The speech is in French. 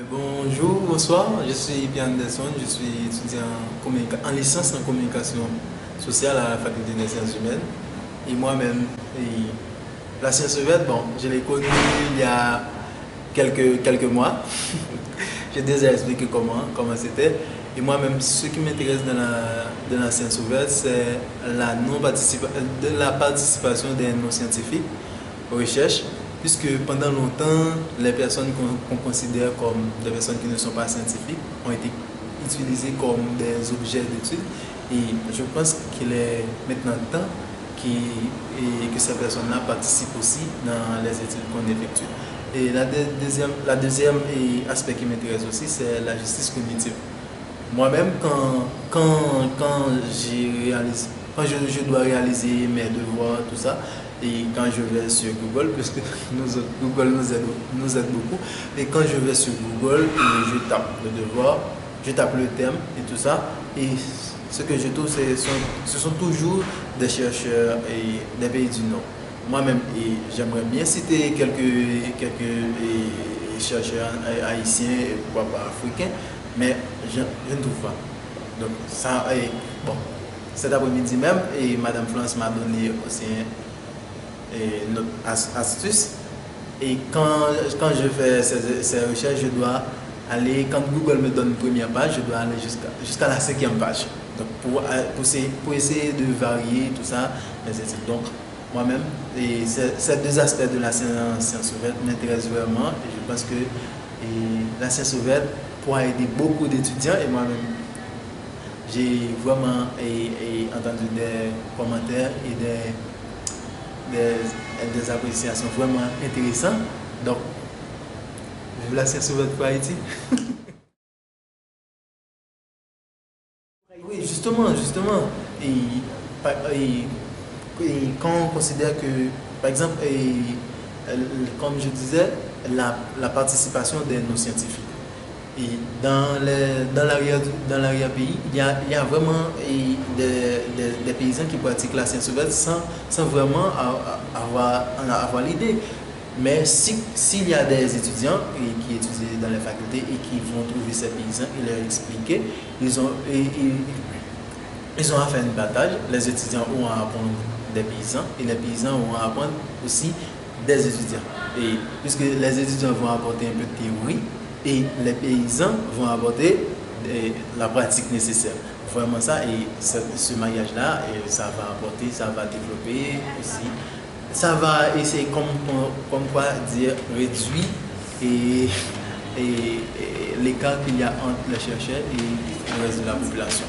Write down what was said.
Bonjour, bonsoir, je suis Pierre Anderson, je suis étudiant en licence en communication sociale à la faculté des sciences humaines. Et moi-même, la science ouverte, bon, je l'ai connue il y a quelques mois. J'ai déjà expliqué comment c'était. Et moi-même, ce qui m'intéresse dans la science ouverte, c'est la participation des non-scientifiques aux recherches, puisque pendant longtemps, les personnes qu'on considère comme des personnes qui ne sont pas scientifiques ont été utilisées comme des objets d'étude. Et je pense qu'il est maintenant temps que ces personnes-là participent aussi dans les études qu'on effectue. Et la deuxième aspect qui m'intéresse aussi, c'est la justice cognitive. Moi-même, quand je dois réaliser mes devoirs, tout ça, et quand je vais sur Google, parce que Google nous aide beaucoup, et quand je vais sur Google, et je tape le devoir, je tape le thème et tout ça, et ce que je trouve, ce sont toujours des chercheurs et des pays du Nord. Moi-même, j'aimerais bien citer quelques chercheurs haïtiens et pourquoi pas africains, mais je ne trouve pas. Donc, ça, bon, cet après-midi même, et Madame Florence m'a donné aussi notre astuce. Et quand je fais ces recherches, je dois aller, quand Google me donne une première page, je dois aller jusqu'à la 5e page. Donc, pour essayer de varier tout ça, les études. Donc, moi-même, ces deux aspects de la science ouverte m'intéressent vraiment. Et je pense que la science ouverte pourra aider beaucoup d'étudiants. Et moi-même, j'ai vraiment entendu des commentaires et des appréciations vraiment intéressantes. Donc, vive la science ouverte pour Haïti. Oui, justement. Quand on considère que, par exemple, comme je disais, la participation des non-scientifiques. Et dans l'arrière-pays, il y a vraiment des paysans qui pratiquent la science ouverte sans vraiment avoir l'idée. Mais s'il y a des étudiants qui étudient dans les facultés et qui vont trouver ces paysans et leur expliquer, ils ont à faire une bataille. Les étudiants vont apprendre des paysans et les paysans vont apprendre aussi des étudiants. Et puisque les étudiants vont apporter un peu de théorie, et les paysans vont apporter la pratique nécessaire. Vraiment ça, et ce mariage-là, ça va apporter, ça va développer aussi. Ça va essayer, comme quoi dire, réduire l'écart qu'il y a entre les chercheurs et le reste de la population.